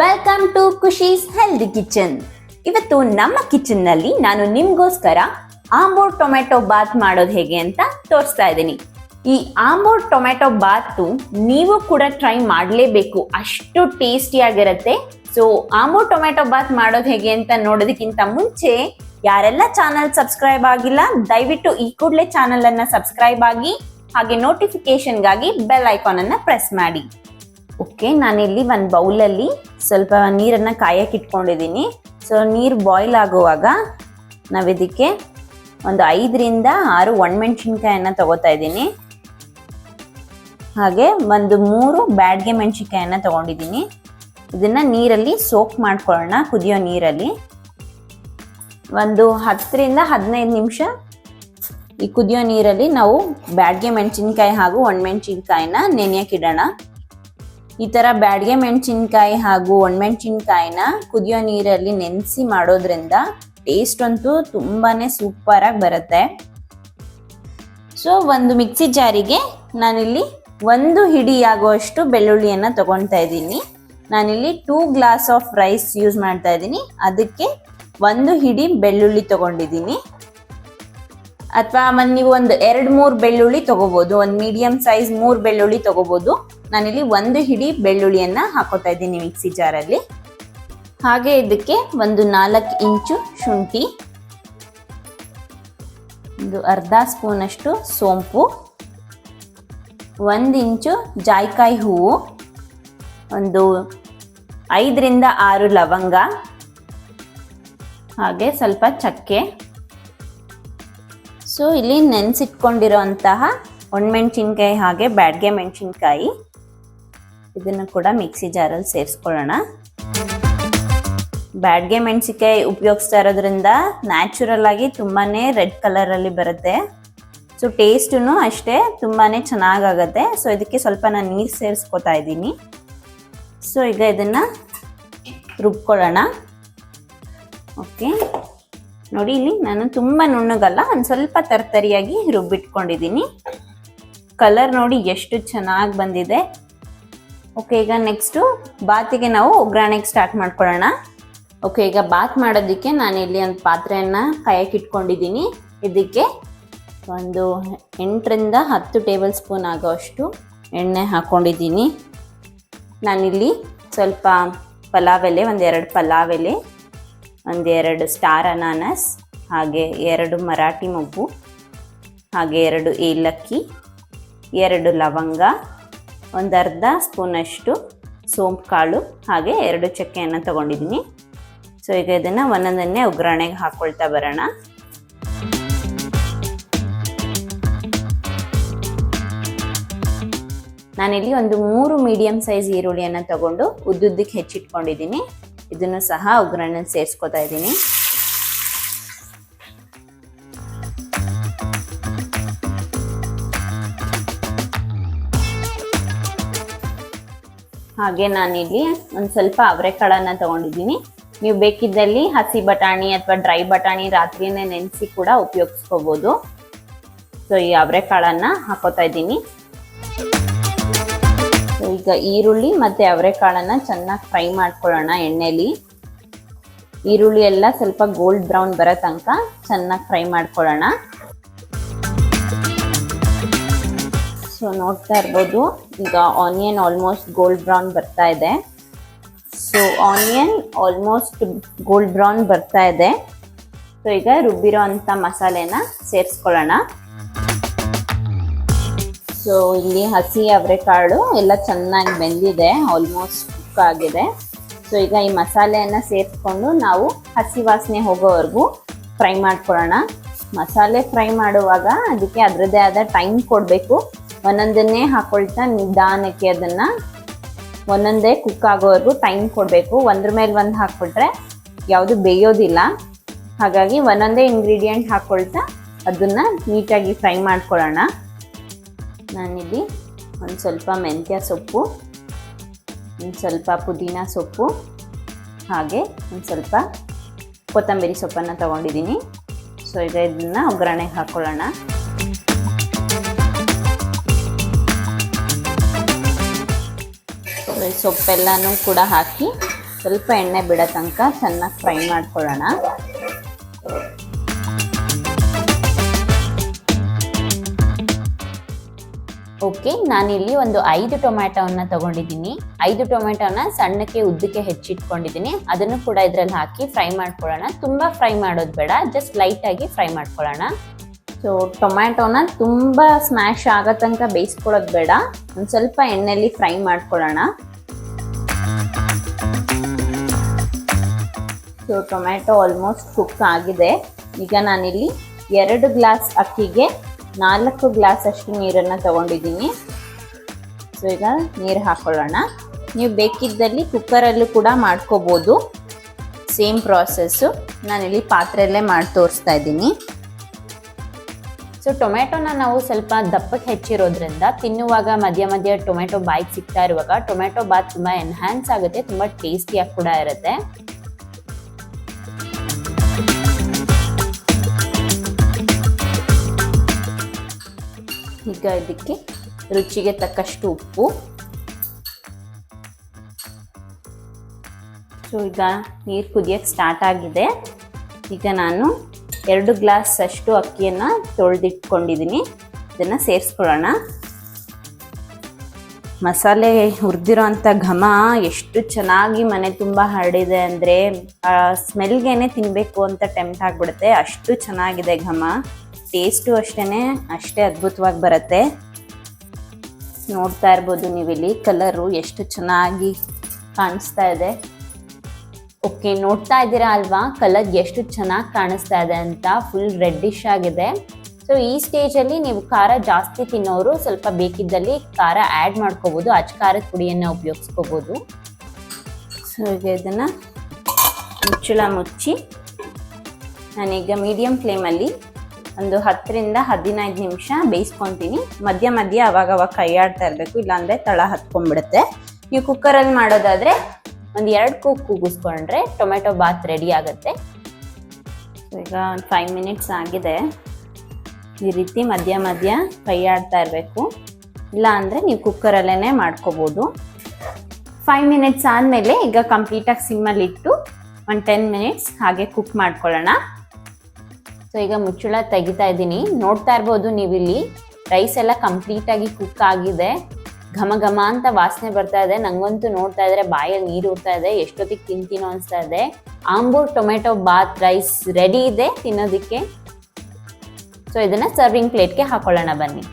Welcome to Khushi's healthy kitchen. ಇವತ್ತು ನಮ್ಮ kitchen ನಲ್ಲಿ ನಾನು ನಿಮ್ಗೋಸ್ಕರ ಆಂಬೂರ್ ಟೊಮೆಟೊ ಬಾತ್ ಮಾಡೋದು ಹೇಗೆ ಅಂತ ತೋರಿಸ್ತಾ ಇದ್ದೀನಿ. ಈ ಆಂಬೂರ್ ಟೊಮೆಟೊ ಬಾತ್ ನೀವು ಕೂಡ ಟ್ರೈ ಮಾಡಲೇಬೇಕು, ಅಷ್ಟು ಟೇಸ್ಟಿಯಾಗಿರುತ್ತೆ. ಸೊ ಆಂಬೂರ್ ಟೊಮೆಟೊ ಬಾತ್ ಮಾಡೋದು ಹೇಗೆ ಅಂತ ನೋಡೋದಕ್ಕಿಂತ ಮುಂಚೆ ಯಾರೆಲ್ಲ ಚಾನಲ್ ಸಬ್ಸ್ಕ್ರೈಬ್ ಆಗಿಲ್ಲ ದಯವಿಟ್ಟು ಈ ಕೂಡಲೇ ಚಾನಲ್ ಅನ್ನ ಸಬ್ಸ್ಕ್ರೈಬ್ ಆಗಿ, ಹಾಗೆ ನೋಟಿಫಿಕೇಶನ್ಗಾಗಿ ಬೆಲ್ ಐಕಾನ್ ಅನ್ನ ಪ್ರೆಸ್ ಮಾಡಿ. ಓಕೆ, ನಾನಿಲ್ಲಿ ಒಂದು ಬೌಲಲ್ಲಿ ಸ್ವಲ್ಪ ನೀರನ್ನು ಕಾಯಕ್ಕೆ ಇಟ್ಕೊಂಡಿದ್ದೀನಿ. ಸೊ ನೀರು ಬಾಯ್ಲ್ ಆಗುವಾಗ ನಾವಿದಕ್ಕೆ ಒಂದು 5ರಿಂದ 6 ಒಣಮೆಣ್ಸಿನ್ಕಾಯನ್ನು ತಗೋತಾ ಇದ್ದೀನಿ. ಹಾಗೆ ಒಂದು 3 ಬ್ಯಾಡ್ಗೆ ಮೆಣಸಿನ್ಕಾಯನ್ನು ತಗೊಂಡಿದ್ದೀನಿ. ಇದನ್ನು ನೀರಲ್ಲಿ ಸೋಕ್ ಮಾಡ್ಕೊಳ್ಳೋಣ, ಕುದಿಯೋ ನೀರಲ್ಲಿ. ಒಂದು 10ರಿಂದ 15 ನಿಮಿಷ ಈ ಕುದಿಯೋ ನೀರಲ್ಲಿ ನಾವು ಬ್ಯಾಡ್ಗೆ ಮೆಣಸಿನ್ಕಾಯಿ ಹಾಗೂ ಒಣಮೆಣ್ಸಿನ್ಕಾಯಿನ ನೆನೆಯಕ್ಕಿಡೋಣ. ಈ ಥರ ಬ್ಯಾಡ್ಗೆ ಮೆಣಸಿನ್ಕಾಯಿ ಹಾಗೂ ಒಣಮೆಣ್ಸಿನ್ಕಾಯಿನ ಕುದಿಯೋ ನೀರಲ್ಲಿ ನೆನೆಸಿ ಮಾಡೋದ್ರಿಂದ ಟೇಸ್ಟ್ ಅಂತೂ ತುಂಬಾ ಸೂಪರಾಗಿ ಬರುತ್ತೆ. ಸೊ ಒಂದು ಮಿಕ್ಸಿ ಜಾರಿಗೆ ನಾನಿಲ್ಲಿ 1 ಹಿಡಿ ಆಗುವಷ್ಟು ಬೆಳ್ಳುಳ್ಳಿಯನ್ನು ತಗೊಳ್ತಾ ಇದ್ದೀನಿ. ನಾನಿಲ್ಲಿ 2 ಗ್ಲಾಸ್ ಆಫ್ ರೈಸ್ ಯೂಸ್ ಮಾಡ್ತಾ ಇದ್ದೀನಿ, ಅದಕ್ಕೆ 1 ಹಿಡಿ ಬೆಳ್ಳುಳ್ಳಿ ತಗೊಂಡಿದ್ದೀನಿ. ಅಥವಾ ನೀವು ಒಂದು 2-3 ಬೆಳ್ಳುಳ್ಳಿ ತಗೋಬಹುದು, ಒಂದು ಮೀಡಿಯಂ ಸೈಜ್ 3 ಬೆಳ್ಳುಳ್ಳಿ ತಗೋಬಹುದು. ನಾನಿಲ್ಲಿ 1 ಹಿಡಿ ಬೆಳ್ಳುಳ್ಳಿಯನ್ನ ಹಾಕೋತಾ ಇದ್ದೀನಿ ಮಿಕ್ಸಿ ಜಾರಲ್ಲಿ. ಹಾಗೆ ಇದಕ್ಕೆ ಒಂದು 4 ಇಂಚು ಶುಂಠಿ, ಒಂದು ಅರ್ಧ ಸ್ಪೂನ್ ಅಷ್ಟು ಸೋಂಪು, 1 ಇಂಚು ಜಾಯಿಕಾಯಿ ಹೂವು, ಒಂದು 5ರಿಂದ 6 ಲವಂಗ, ಹಾಗೆ ಸ್ವಲ್ಪ ಚಕ್ಕೆ. ಸೊ ಇಲ್ಲಿ ನೆನೆಸಿಟ್ಕೊಂಡಿರೋಂತಹ ಒಣಮೆಣ್ಸಿನ್ಕಾಯಿ ಹಾಗೆ ಬ್ಯಾಡ್ಗೆ ಮೆಣಸಿನ್ಕಾಯಿ ಇದನ್ನು ಕೂಡ ಮಿಕ್ಸಿ ಜಾರಲ್ಲಿ ಸೇರಿಸ್ಕೊಳ್ಳೋಣ. ಬ್ಯಾಡ್ಗೆ ಮೆಣಸಿನ್ಕಾಯಿ ಉಪಯೋಗಿಸ್ತಾ ಇರೋದ್ರಿಂದ ನ್ಯಾಚುರಲ್ ಆಗಿ ತುಂಬಾ ರೆಡ್ ಕಲರಲ್ಲಿ ಬರುತ್ತೆ. ಸೊ ಟೇಸ್ಟೂ ಅಷ್ಟೇ ತುಂಬಾ ಚೆನ್ನಾಗಾಗತ್ತೆ. ಸೊ ಇದಕ್ಕೆ ಸ್ವಲ್ಪ ನಾನು ನೀರು ಸೇರಿಸ್ಕೊತಾ ಇದ್ದೀನಿ. ಸೊ ಈಗ ಇದನ್ನು ರುಬ್ಕೊಳ್ಳೋಣ. ಓಕೆ ನೋಡಿ, ಇಲ್ಲಿ ನಾನು ತುಂಬ ನುಣ್ಣಗಲ್ಲ, ಒಂದು ಸ್ವಲ್ಪ ತರ್ತರಿಯಾಗಿ ರುಬ್ಬಿಟ್ಕೊಂಡಿದ್ದೀನಿ. ಕಲರ್ ನೋಡಿ ಎಷ್ಟು ಚೆನ್ನಾಗಿ ಬಂದಿದೆ. ಓಕೆ, ಈಗ ನೆಕ್ಸ್ಟು ಬಾತಿಗೆ ನಾವು ಒಗ್ಗರಣೆಗೆ ಸ್ಟಾರ್ಟ್ ಮಾಡ್ಕೊಳ್ಳೋಣ. ಓಕೆ, ಈಗ ಬಾತ್ ಮಾಡೋದಕ್ಕೆ ನಾನಿಲ್ಲಿ ಒಂದು ಪಾತ್ರೆಯನ್ನು ಕಾಯಕ್ಕೆ ಇಟ್ಕೊಂಡಿದ್ದೀನಿ. ಇದಕ್ಕೆ ಒಂದು 8ರಿಂದ 10 ಟೇಬಲ್ ಸ್ಪೂನ್ ಆಗೋಷ್ಟು ಎಣ್ಣೆ ಹಾಕ್ಕೊಂಡಿದ್ದೀನಿ. ನಾನಿಲ್ಲಿ ಸ್ವಲ್ಪ ಪಲಾವ್ ಎಲೆ, 2 ಪಲಾವ್ ಎಲೆ, 2 ಸ್ಟಾರ್ ಅನಾನಸ್, ಹಾಗೆ 2 ಮರಾಠಿ ಮೊಗ್ಗು, ಹಾಗೆ 2 ಏಲಕ್ಕಿ, 2 ಲವಂಗ, ಒಂದು ಅರ್ಧ ಸ್ಪೂನಷ್ಟು ಸೋಂಪು ಕಾಳು, ಹಾಗೆ 2 ಚಕ್ಕೆಯನ್ನು ತಗೊಂಡಿದ್ದೀನಿ. ಸೊ ಈಗ ಇದನ್ನು ಒಂದೊಂದನ್ನೇ ಒಗ್ಗರಣೆಗೆ ಹಾಕ್ಕೊಳ್ತಾ ಬರೋಣ. ನಾನಿಲ್ಲಿ ಒಂದು 3 ಮೀಡಿಯಂ ಸೈಜ್ ಈರುಳ್ಳಿಯನ್ನು ತಗೊಂಡು ಉದ್ದುದ್ದಕ್ಕೆ ಹೆಚ್ಚಿಟ್ಕೊಂಡಿದ್ದೀನಿ. ಇದನ್ನು ಸಹ ಒಗ್ಗರಣೆ ಸೇರಿಸ್ಕೊತಾ ಇದ್ದೀನಿ. ಹಾಗೆ ನಾನಿಲ್ಲಿ ಒಂದು ಸ್ವಲ್ಪ ಅವರೆಕಾಳನ್ನು ತಗೊಂಡಿದ್ದೀನಿ. ನೀವು ಬೇಕಿದ್ದಲ್ಲಿ ಹಸಿ ಬಟಾಣಿ ಅಥವಾ ಡ್ರೈ ಬಟಾಣಿ ರಾತ್ರಿಯೇ ನೆನೆಸಿ ಕೂಡ ಉಪಯೋಗಿಸ್ಕೋಬೋದು. ಸೊ ಈ ಅವರೆಕಾಳನ್ನು ಹಾಕೋತಾ ಇದ್ದೀನಿ. ಈಗ ಈರುಳ್ಳಿ ಮತ್ತು ಅವರೆಕಾಳನ್ನು ಚೆನ್ನಾಗಿ ಫ್ರೈ ಮಾಡ್ಕೊಳ್ಳೋಣ ಎಣ್ಣೆಲಿ. ಈರುಳ್ಳಿ ಎಲ್ಲ ಸ್ವಲ್ಪ ಗೋಲ್ಡ್ ಬ್ರೌನ್ ಬರೋ ತನಕ ಚೆನ್ನಾಗಿ ಫ್ರೈ ಮಾಡ್ಕೊಳ್ಳೋಣ. ಸೊ ನೋಡ್ತಾ ಇರ್ಬೋದು, ಈಗ ಆನಿಯನ್ ಆಲ್ಮೋಸ್ಟ್ ಗೋಲ್ಡ್ ಬ್ರೌನ್ ಬರ್ತಾ ಇದೆ. So onion almost gold brown ಬರ್ತಾ ಇದೆ. ಸೊ ಈಗ ರುಬ್ಬಿರೋ ಅಂಥ ಮಸಾಲೆನ ಸೇರಿಸ್ಕೊಳ್ಳೋಣ. ಸೊ ಇಲ್ಲಿ ಹಸಿ ಅವರೆಕಾಳು ಎಲ್ಲ ಚೆನ್ನಾಗಿ ಬೆಂದಿದೆ, ಆಲ್ಮೋಸ್ಟ್ ಕುಕ್ ಆಗಿದೆ. ಸೊ ಈಗ ಈ ಮಸಾಲೆಯನ್ನು ಸೇರಿಸ್ಕೊಂಡು ನಾವು ಹಸಿ ವಾಸನೆ ಹೋಗೋವರೆಗೂ ಫ್ರೈ ಮಾಡ್ಕೊಳ್ಳೋಣ. ಮಸಾಲೆ ಫ್ರೈ ಮಾಡುವಾಗ ಅದಕ್ಕೆ ಅದರದ್ದೇ ಆದ ಟೈಮ್ ಕೊಡಬೇಕು. ಒಂದೊಂದನ್ನೇ ಹಾಕೊಳ್ತಾ ನಿಧಾನಕ್ಕೆ ಅದನ್ನು ಒಂದೊಂದೇ ಕುಕ್ ಆಗೋವರೆಗೂ ಟೈಮ್ ಕೊಡಬೇಕು. ಒಂದ್ರ ಮೇಲೆ ಒಂದು ಹಾಕ್ಬಿಟ್ರೆ ಯಾವುದು ಬೇಯೋದಿಲ್ಲ. ಹಾಗಾಗಿ ಒಂದೊಂದೇ ಇಂಗ್ರೀಡಿಯೆಂಟ್ ಹಾಕ್ಕೊಳ್ತಾ ಅದನ್ನು ನೀಟಾಗಿ ಫ್ರೈ ಮಾಡ್ಕೊಳ್ಳೋಣ. ನಾನಿಲ್ಲಿ ಒಂದು ಸ್ವಲ್ಪ ಮೆಂತ್ಯ ಸೊಪ್ಪು, ಒಂದು ಸ್ವಲ್ಪ ಪುದೀನ ಸೊಪ್ಪು, ಹಾಗೆ ಒಂದು ಸ್ವಲ್ಪ ಕೊತ್ತಂಬರಿ ಸೊಪ್ಪನ್ನು ತಗೊಂಡಿದ್ದೀನಿ. ಸೊ ಈಗ ಇದನ್ನು ಒಗ್ಗರಣೆಗೆ ಹಾಕ್ಕೊಳ್ಳೋಣ. ಸೊಪ್ಪೆಲ್ಲನೂ ಕೂಡ ಹಾಕಿ ಸ್ವಲ್ಪ ಎಣ್ಣೆ ಬಿಡೋ ತನಕ ಚೆನ್ನಾಗಿ ಫ್ರೈ ಮಾಡ್ಕೊಳ್ಳೋಣ. ಓಕೆ, ನಾನಿಲ್ಲಿ ಒಂದು 5 ಟೊಮ್ಯಾಟೋವನ್ನು ತಗೊಂಡಿದ್ದೀನಿ. 5 ಟೊಮ್ಯಾಟೋನ ಸಣ್ಣಕ್ಕೆ ಉದ್ದಕ್ಕೆ ಹೆಚ್ಚಿಟ್ಕೊಂಡಿದ್ದೀನಿ. ಅದನ್ನು ಕೂಡ ಇದರಲ್ಲಿ ಹಾಕಿ ಫ್ರೈ ಮಾಡ್ಕೊಳ್ಳೋಣ. ತುಂಬ ಫ್ರೈ ಮಾಡೋದು ಬೇಡ, ಜಸ್ಟ್ ಲೈಟಾಗಿ ಫ್ರೈ ಮಾಡ್ಕೊಳ್ಳೋಣ. ಸೊ ಟೊಮ್ಯಾಟೋನ ತುಂಬ ಸ್ಮ್ಯಾಶ್ ಆಗೋ ತನಕ ಬೇಯಿಸ್ಕೊಳ್ಳೋದು ಬೇಡ, ಒಂದು ಸ್ವಲ್ಪ ಎಣ್ಣೆಯಲ್ಲಿ ಫ್ರೈ ಮಾಡ್ಕೊಳ್ಳೋಣ. ಸೊ ಟೊಮ್ಯಾಟೊ ಆಲ್ಮೋಸ್ಟ್ ಕುಕ್ ಆಗಿದೆ. ಈಗ ನಾನಿಲ್ಲಿ 2 ಗ್ಲಾಸ್ ಅಕ್ಕಿಗೆ 4 ಗ್ಲಾಸ್ ಅಷ್ಟು ನೀರನ್ನು ತಗೊಂಡಿದ್ದೀನಿ. ಸೊ ಈಗ ನೀರು ಹಾಕೊಳ್ಳೋಣ. ನೀವು ಬೇಕಿದ್ದಲ್ಲಿ ಕುಕ್ಕರಲ್ಲೂ ಕೂಡ ಮಾಡ್ಕೋಬೋದು, ಸೇಮ್ ಪ್ರಾಸೆಸ್ಸು. ನಾನಿಲ್ಲಿ ಪಾತ್ರೆಯಲ್ಲೇ ಮಾಡಿ ತೋರಿಸ್ತಾ ಇದ್ದೀನಿ. ಸೊ ಟೊಮೆಟೊನ ನಾವು ಸ್ವಲ್ಪ ದಪ್ಪಕ್ಕೆ ಹೆಚ್ಚಿರೋದ್ರಿಂದ ತಿನ್ನುವಾಗ ಮಧ್ಯ ಮಧ್ಯ ಟೊಮೆಟೊ ಬಾಯಿಗೆ ಸಿಗ್ತಾ ಇರುವಾಗ ಟೊಮೆಟೊ ಬಾತ್ ತುಂಬ ಎನ್ಹ್ಯಾನ್ಸ್ ಆಗುತ್ತೆ, ತುಂಬ ಟೇಸ್ಟಿಯಾಗಿ ಕೂಡ ಇರುತ್ತೆ. ಈಗ ಇದಕ್ಕೆ ರುಚಿಗೆ ತಕ್ಕಷ್ಟು ಉಪ್ಪು. ಸೊ ಈಗ ನೀರು ಕುದಿಯೋಕ್ಕೆ ಸ್ಟಾರ್ಟ್ ಆಗಿದೆ. ಈಗ ನಾನು 2 ಗ್ಲಾಸ್ ಅಷ್ಟು ಅಕ್ಕಿಯನ್ನು ತೊಳೆದಿಟ್ಕೊಂಡಿದ್ದೀನಿ. ಇದನ್ನು ಸೇರಿಸ್ಕೊಳ್ಳೋಣ. ಮಸಾಲೆ ಹುರಿದಿರೋ ಅಂಥ ಘಮ ಎಷ್ಟು ಚೆನ್ನಾಗಿ ಮನೆ ತುಂಬ ಹರಡಿದೆ ಅಂದರೆ ಸ್ಮೆಲ್ಗೇನೆ ತಿನ್ನಬೇಕು ಅಂತ ಟೆಂಪ್ಟ್ ಆಗಿಬಿಡುತ್ತೆ, ಅಷ್ಟು ಚೆನ್ನಾಗಿದೆ ಘಮ. ಟೇಸ್ಟು ಅಷ್ಟೇ ಅದ್ಭುತವಾಗಿ ಬರುತ್ತೆ. ನೋಡ್ತಾ ಇರ್ಬೋದು ನೀವಿಲ್ಲಿ ಕಲರು ಎಷ್ಟು ಚೆನ್ನಾಗಿ ಕಾಣಿಸ್ತಾ ಇದೆ. ಓಕೆ, ನೋಡ್ತಾ ಇದ್ದೀರಾ ಅಲ್ವಾ ಕಲರ್ ಎಷ್ಟು ಚೆನ್ನಾಗಿ ಕಾಣಿಸ್ತಾ ಇದೆ ಅಂತ. ಫುಲ್ ರೆಡ್ಡಿಶ್ ಆಗಿದೆ. ಸೊ ಈ ಸ್ಟೇಜಲ್ಲಿ ನೀವು ಖಾರ ಜಾಸ್ತಿ ತಿನ್ನೋರು ಸ್ವಲ್ಪ ಬೇಕಿದ್ದಲ್ಲಿ ಖಾರ ಆ್ಯಡ್ ಮಾಡ್ಕೋಬೋದು, ಖಾರದ ಪುಡಿಯನ್ನು ಉಪಯೋಗಿಸ್ಕೋಬೋದು. ಸೊ ಈಗ ಇದನ್ನು ಮುಚ್ಚಳ ಮುಚ್ಚಿ ನಾನೀಗ ಮೀಡಿಯಮ್ ಫ್ಲೇಮಲ್ಲಿ ಒಂದು 10 ರಿಂದ 15 ನಿಮಿಷ ಬೇಯಿಸ್ಕೊತೀನಿ. ಮಧ್ಯ ಮಧ್ಯ ಅವಾಗವಾಗ ಕೈ ಆಡ್ತಾ ಇರಬೇಕು, ಇಲ್ಲಾಂದರೆ ತಳ ಹತ್ಕೊಂಡ್ಬಿಡುತ್ತೆ. ನೀವು ಕುಕ್ಕರಲ್ಲಿ ಮಾಡೋದಾದರೆ ಒಂದು 2 ಕೂಗು ಕೂಗಿಸ್ಕೊಂಡ್ರೆ ಟೊಮೆಟೊ ಬಾತ್ ರೆಡಿ ಆಗುತ್ತೆ. ಈಗ ಒಂದು 5 ಮಿನಿಟ್ಸ್ ಆಗಿದೆ. ಈ ರೀತಿ ಮಧ್ಯ ಮಧ್ಯ ಕೈ ಆಡ್ತಾ ಇರಬೇಕು, ಇಲ್ಲ ಅಂದರೆ ನೀವು ಕುಕ್ಕರಲ್ಲೇ ಮಾಡ್ಕೋಬೋದು. 5 ಮಿನಿಟ್ಸ್ ಆದಮೇಲೆ ಈಗ ಕಂಪ್ಲೀಟಾಗಿ ಸಿಮ್ಮಲ್ಲಿಟ್ಟು ಒಂದು 10 ಮಿನಿಟ್ಸ್ ಹಾಗೆ ಕುಕ್ ಮಾಡ್ಕೊಳ್ಳೋಣ. ಸೊ ಈಗ ಮುಚ್ಚಳ ತೆಗಿತಾ ಇದ್ದೀನಿ. ನೋಡ್ತಾ ಇರ್ಬೋದು ನೀವಿಲ್ಲಿ ರೈಸ್ ಎಲ್ಲ ಕಂಪ್ಲೀಟಾಗಿ ಕುಕ್ ಆಗಿದೆ. ಘಮ ಘಮ ಅಂತ ವಾಸನೆ ಬರ್ತಾ ಇದೆ. ನಂಗಂತೂ ನೋಡ್ತಾ ಇದ್ರೆ ಬಾಯಲ್ಲಿ ನೀರು ಉರ್ತಾ ಇದೆ, ಎಷ್ಟೊತ್ತಿಗೆ ತಿಂತೀನೋ ಅನಿಸ್ತಾ ಇದೆ. Ambur tomato bath rice ready ಇದೆ ತಿನ್ನೋದಕ್ಕೆ. ಸೊ ಇದನ್ನು ಸರ್ವಿಂಗ್ ಪ್ಲೇಟ್ಗೆ ಹಾಕೊಳ್ಳೋಣ ಬನ್ನಿ.